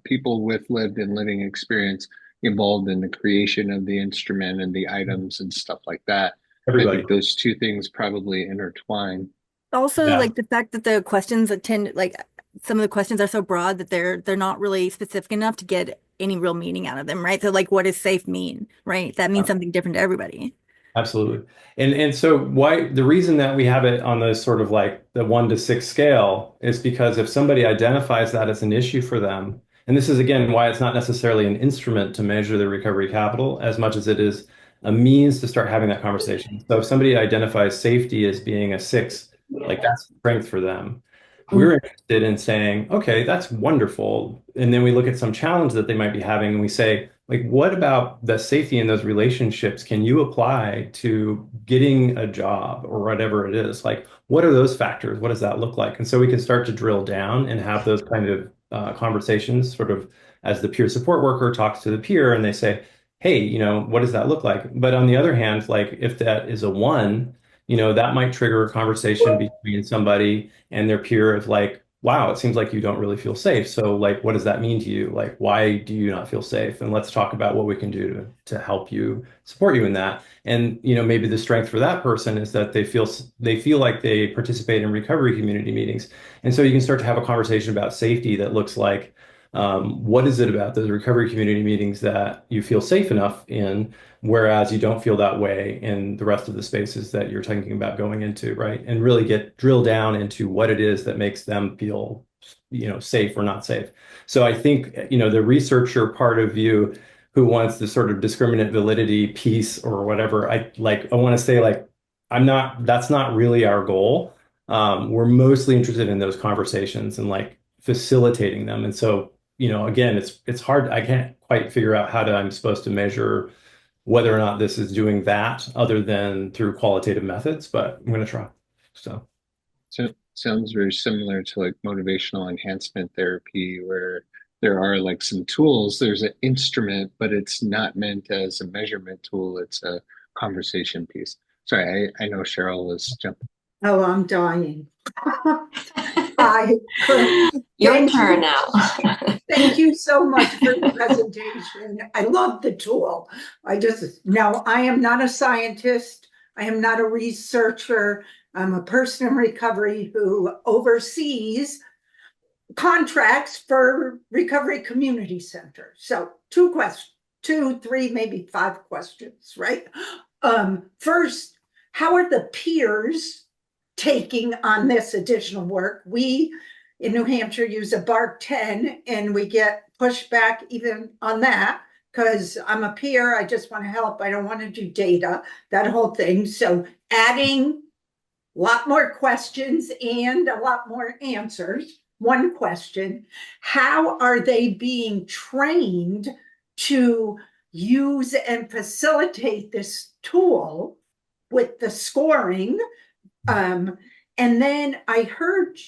people with lived and living experience involved in the creation of the instrument and the items and stuff like that. I Everybody. think those two things probably intertwine. Also, Yeah. like the fact that the questions attend, like some of the questions are so broad that they're not really specific enough to get any real meaning out of them, right? So like what does safe mean, right? That means something different to everybody. Absolutely. And so why the reason that we have it on those sort of like the 1 to 6 scale is because if somebody identifies that as an issue for them, and this is again why it's not necessarily an instrument to measure the recovery capital as much as it is a means to start having that conversation. So if somebody identifies safety as being a 6, like that's strength for them. We're interested in saying, okay, that's wonderful. And then we look at some challenge that they might be having and we say, like, what about the safety in those relationships can you apply to getting a job or whatever it is? Like, what are those factors? What does that look like? And so we can start to drill down and have those kind of conversations, sort of as the peer support worker talks to the peer and they say, hey, what does that look like? But on the other hand, like if that is a 1, that might trigger a conversation between somebody and their peer of like, wow, it seems like you don't really feel safe. So like, what does that mean to you? Like, why do you not feel safe? And let's talk about what we can do to help you, support you in that. And, maybe the strength for that person is that they feel like they participate in recovery community meetings. And so you can start to have a conversation about safety that looks like, what is it about those recovery community meetings that you feel safe enough in, whereas you don't feel that way in the rest of the spaces that you're thinking about going into, right? And really drill down into what it is that makes them feel, safe or not safe. So I think, the researcher part of you who wants the sort of discriminant validity piece or whatever, I want to say like, that's not really our goal. We're mostly interested in those conversations and like facilitating them. And so, again, it's hard. I can't quite figure out how I'm supposed to measure whether or not this is doing that other than through qualitative methods, but I'm going to try. So Sounds very similar to like motivational enhancement therapy, where there are like some tools. There's an instrument, but it's not meant as a measurement tool. It's a conversation piece. Sorry, I know Cheryl was jumping. Oh, I'm dying. I could. Your turn now. Thank you so much for the presentation. I love the tool. Now I am not a scientist. I am not a researcher. I'm a person in recovery who oversees contracts for recovery community centers. So 2 questions, 2, 3, maybe 5 questions, right? First, how are the peers taking on this additional work? We in New Hampshire use a BARC 10 and we get pushback even on that because I'm a peer. I just want to help. I don't want to do data, that whole thing. So adding a lot more questions and a lot more answers. One question, how are they being trained to use and facilitate this tool with the scoring? And then I heard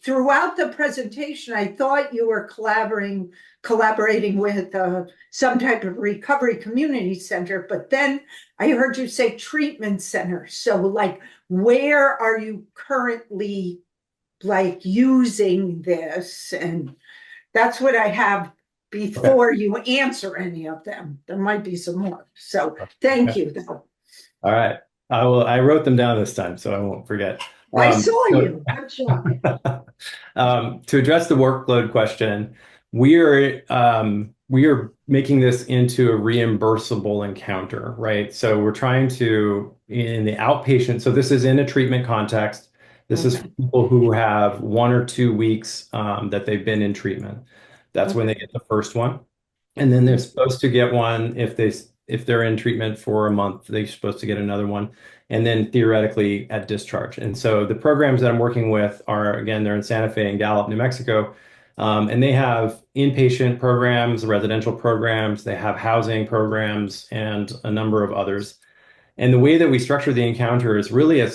throughout the presentation, I thought you were collaborating with some type of recovery community center, but then I heard you say treatment center. So like, where are you currently like using this? And that's what I have before you answer any of them. There might be some more. So thank you, though. All right. I wrote them down this time, so I won't forget. I saw you. Good job. To address the workload question, we are making this into a reimbursable encounter, right? So we're trying to, in the outpatient, so this is in a treatment context. This is for people who have 1 or 2 weeks that they've been in treatment. That's when they get the first one. And then they're supposed to get one if they're in treatment for a month, they're supposed to get another one, and then theoretically at discharge. And so the programs that I'm working with are, again, they're in Santa Fe and Gallup, New Mexico, and they have inpatient programs, residential programs, they have housing programs, and a number of others. And the way that we structure the encounter is really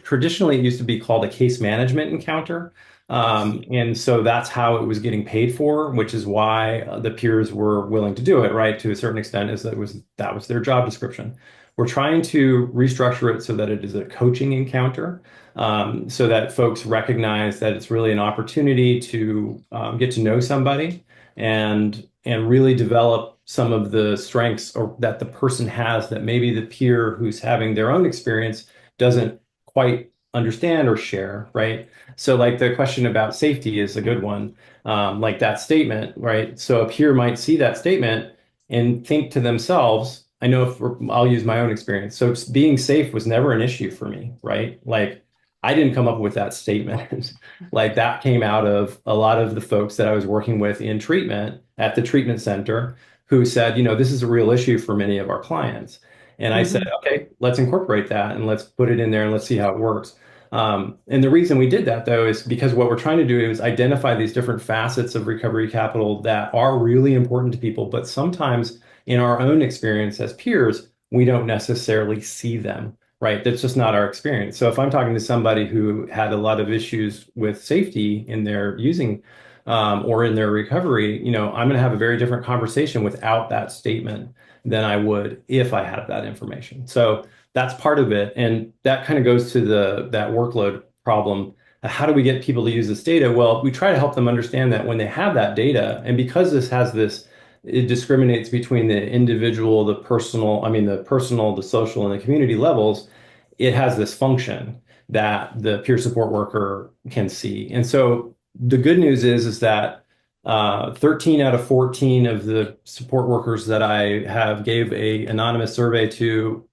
traditionally it used to be called a case management encounter. And so that's how it was getting paid for, which is why the peers were willing to do it, right? To a certain extent, that was their job description. We're trying to restructure it so that it is a coaching encounter, so that folks recognize that it's really an opportunity to get to know somebody and really develop some of the strengths or that the person has that maybe the peer who's having their own experience doesn't quite understand or share, right? So like the question about safety is a good one, like that statement, right? So a peer might see that statement and think to themselves, I'll use my own experience. So being safe was never an issue for me, right? Like I didn't come up with that statement. Like that came out of a lot of the folks that I was working with in treatment at the treatment center who said, this is a real issue for many of our clients. And I said, okay, let's incorporate that and let's put it in there and let's see how it works. And the reason we did that, though, is because what we're trying to do is identify these different facets of recovery capital that are really important to people, but sometimes in our own experience as peers, we don't necessarily see them, right? That's just not our experience. So if I'm talking to somebody who had a lot of issues with safety in their using or in their recovery, I'm going to have a very different conversation without that statement than I would if I had that information. So that's part of it. And that kind of goes to that workload problem. How do we get people to use this data? Well, we try to help them understand that when they have that data, and because it discriminates between the individual, the personal, the social, and the community levels, it has this function that the peer support worker can see. And so the good news is that 13 out of 14 of the support workers that I have gave a anonymous survey to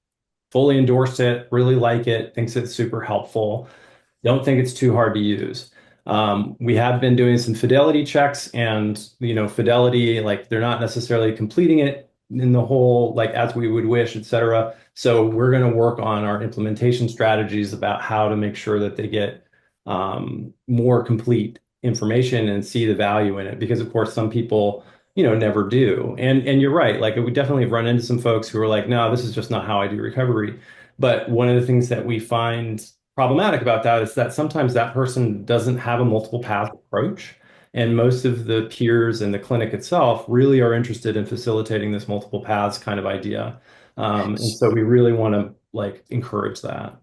fully endorsed it, really like it, thinks it's super helpful, don't think it's too hard to use. We have been doing some fidelity checks and, fidelity, like they're not necessarily completing it in the whole, like as we would wish, et cetera. So we're going to work on our implementation strategies about how to make sure that they get more complete information and see the value in it. Because of course, some people, never do. And you're right. Like we definitely run into some folks who are like, no, this is just not how I do recovery. But one of the things that we find problematic about that is that sometimes that person doesn't have a multiple path approach. And most of the peers in the clinic itself really are interested in facilitating this multiple paths kind of idea. And so we really want to encourage that.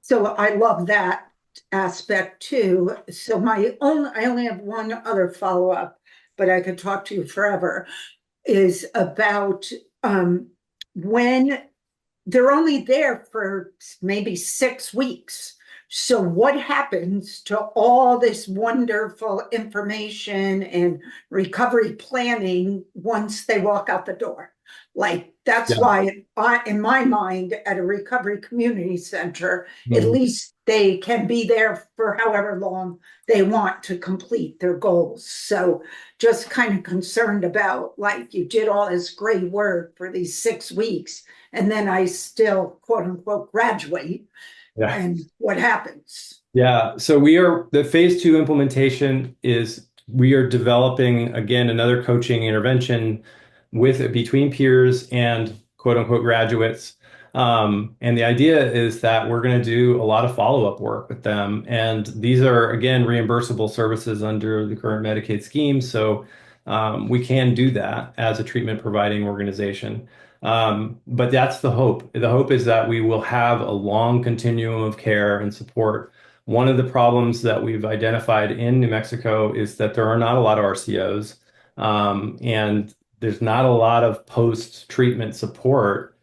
So I love that aspect too. So I only have one other follow-up, but I could talk to you forever, is about when they're only there for maybe 6 weeks. So what happens to all this wonderful information and recovery planning once they walk out the door? Like that's why in my mind at a recovery community center, at least they can be there for however long they want to complete their goals. So just kind of concerned about like you did all this great work for these 6 weeks and then I still quote unquote graduate. Yeah. And what happens? Yeah. So the phase 2 implementation is we are developing again another coaching intervention between peers and quote unquote graduates. And the idea is that we're going to do a lot of follow-up work with them. And these are, again, reimbursable services under the current Medicaid scheme. So we can do that as a treatment providing organization. But that's the hope. The hope is that we will have a long continuum of care and support. One of the problems that we've identified in New Mexico is that there are not a lot of RCOs, and there's not a lot of post-treatment support.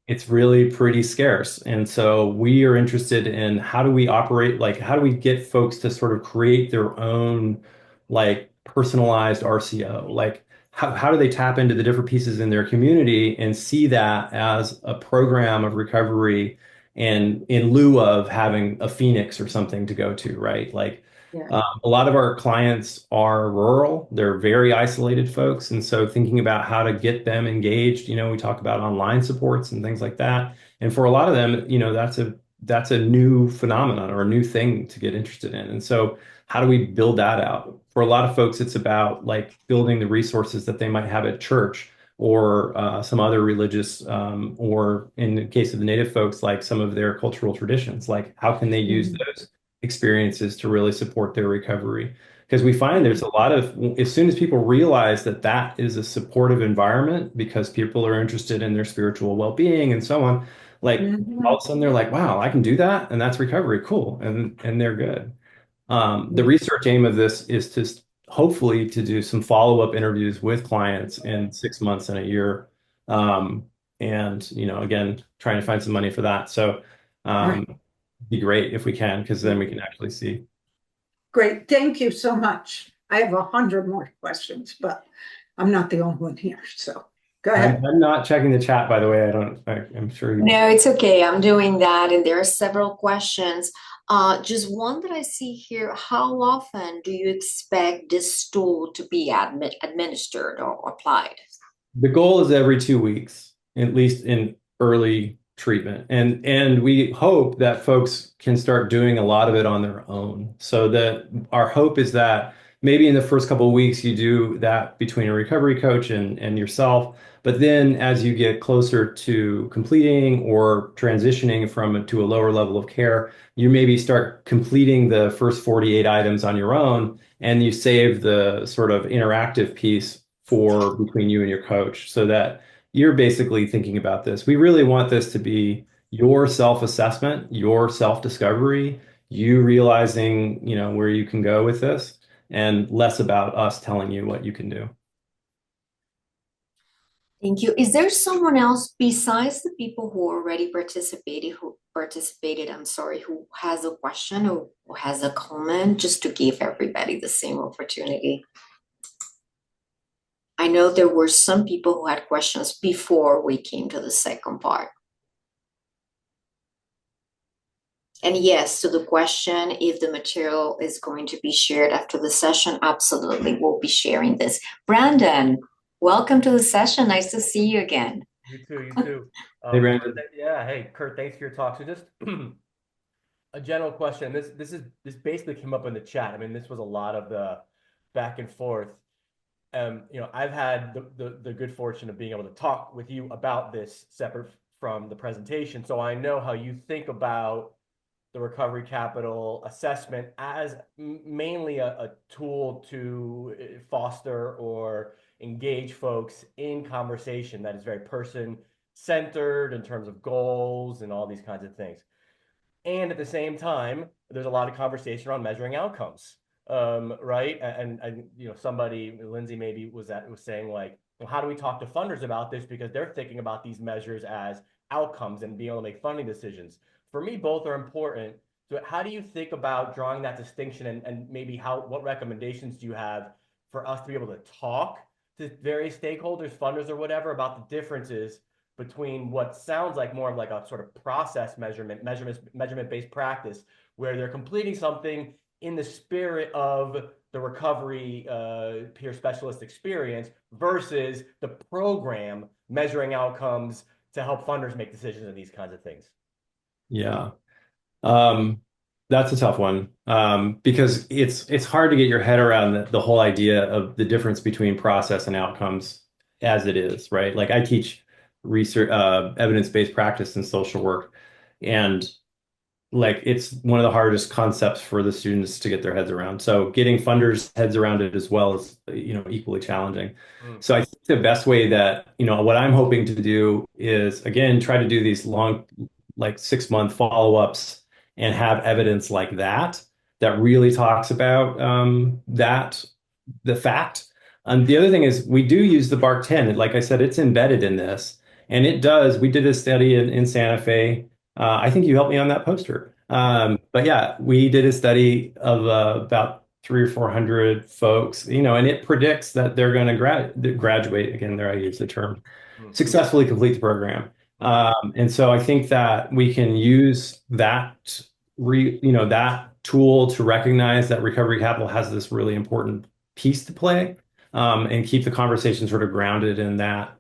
It's really pretty scarce. And so we are interested in how do we operate, like how do we get folks to sort of create their own like personalized RCO? Like how do they tap into the different pieces in their community and see that as a program of recovery and in lieu of having a Phoenix or something to go to, right? Like a lot of our clients are rural. They're very isolated folks. And so thinking about how to get them engaged, we talk about online supports and things like that. And for a lot of them, that's a new phenomenon or a new thing to get interested in. And so how do we build that out? For a lot of folks, it's about like building the resources that they might have at church or some other religious, or in the case of the Native folks, like some of their cultural traditions. Like how can they use those experiences to really support their recovery? Because we find there's a lot of, as soon as people realize that that is a supportive environment because people are interested in their spiritual well-being and so on, like all of a sudden they're like, wow, I can do that. And that's recovery. Cool. And they're good. The research aim of this is to hopefully to do some follow-up interviews with clients in 6 months and a year. And, again, trying to find some money for that. So, be great if we can, because then we can actually see. Great, thank you so much. I have 100 more questions, but I'm not the only one here, so go ahead. I'm not checking the chat, by the way. I'm sure you. No, it's okay. I'm doing that, and there are several questions. Just one that I see here. How often do you expect this tool to be administered or applied? The goal is every 2 weeks, at least in early treatment. And we hope that folks can start doing a lot of it on their own. So that our hope is that maybe in the first couple of weeks you do that between a recovery coach and yourself. But then as you get closer to completing or transitioning to a lower level of care, you maybe start completing the first 48 items on your own, and you save the sort of interactive piece for between you and your coach, so that you're basically thinking about this. We really want this to be your self-assessment, your self-discovery, you realizing, where you can go with this, and less about us telling you what you can do. Thank you. Is there someone else besides the people who already participated, who has a question or has a comment, just to give everybody the same opportunity? I know there were some people who had questions before we came to the second part. And yes, to the question, if the material is going to be shared after the session, absolutely, we'll be sharing this. Brandon, welcome to the session. Nice to see you again. You too. Hey, Brandon. Yeah, hey, Kurt, thanks for your talk. So just a general question. This basically came up in the chat. I mean, this was a lot of the back and forth. I've had the good fortune of being able to talk with you about this separate from the presentation. So I know how you think about the recovery capital assessment as mainly a tool to foster or engage folks in conversation that is very person-centered in terms of goals and all these kinds of things. And at the same time, there's a lot of conversation around measuring outcomes. Right? And somebody, Lindsay maybe was saying like, well, how do we talk to funders about this? Because they're thinking about these measures as outcomes and being able to make funding decisions. For me, both are important. So how do you think about drawing that distinction and maybe what recommendations do you have for us to be able to talk to various stakeholders, funders or whatever, about the differences between what sounds like more of like a sort of process measurement-based practice where they're completing something in the spirit of the recovery peer specialist experience versus the program measuring outcomes to help funders make decisions and these kinds of things? Yeah. That's a tough one, because it's hard to get your head around the whole idea of the difference between process and outcomes as it is, right? Like I teach research, evidence-based practice in social work. And like it's one of the hardest concepts for the students to get their heads around. So getting funders' heads around it as well is, equally challenging. So I think the best way that, what I'm hoping to do is, again, try to do these long, like 6-month follow-ups and have evidence like that really talks about the fact. And the other thing is we do use the BARC 10. Like I said, it's embedded in this. And it does. We did a study in Santa Fe. I think you helped me on that poster. But yeah, we did a study of about 300 or 400 folks, and it predicts that they're going to graduate. Again, there I use the term, successfully complete the program. And so I think that we can use that that tool to recognize that recovery capital has this really important piece to play, and keep the conversation sort of grounded in that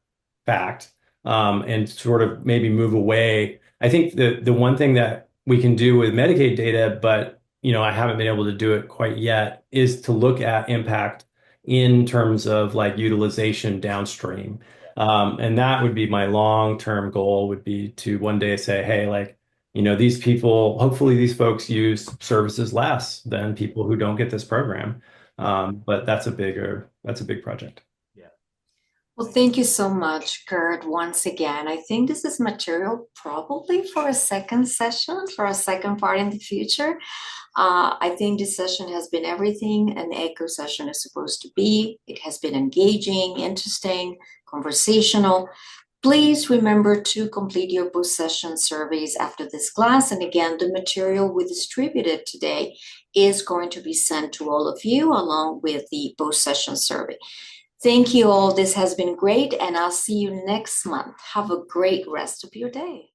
fact, and sort of maybe move away. I think the one thing that we can do with Medicaid data, but I haven't been able to do it quite yet, is to look at impact in terms of like utilization downstream. And that would be my long-term goal, would be to one day say, hey, like, these people, hopefully these folks use services less than people who don't get this program. But that's a big project. Yeah. Well, thank you so much, Kurt, once again. I think this is material probably for a second session, for a second part in the future. I think this session has been everything an ECHO session is supposed to be. It has been engaging, interesting, conversational. Please remember to complete your post-session surveys after this class. And again, the material we distributed today is going to be sent to all of you along with the post-session survey. Thank you all. This has been great, and I'll see you next month. Have a great rest of your day.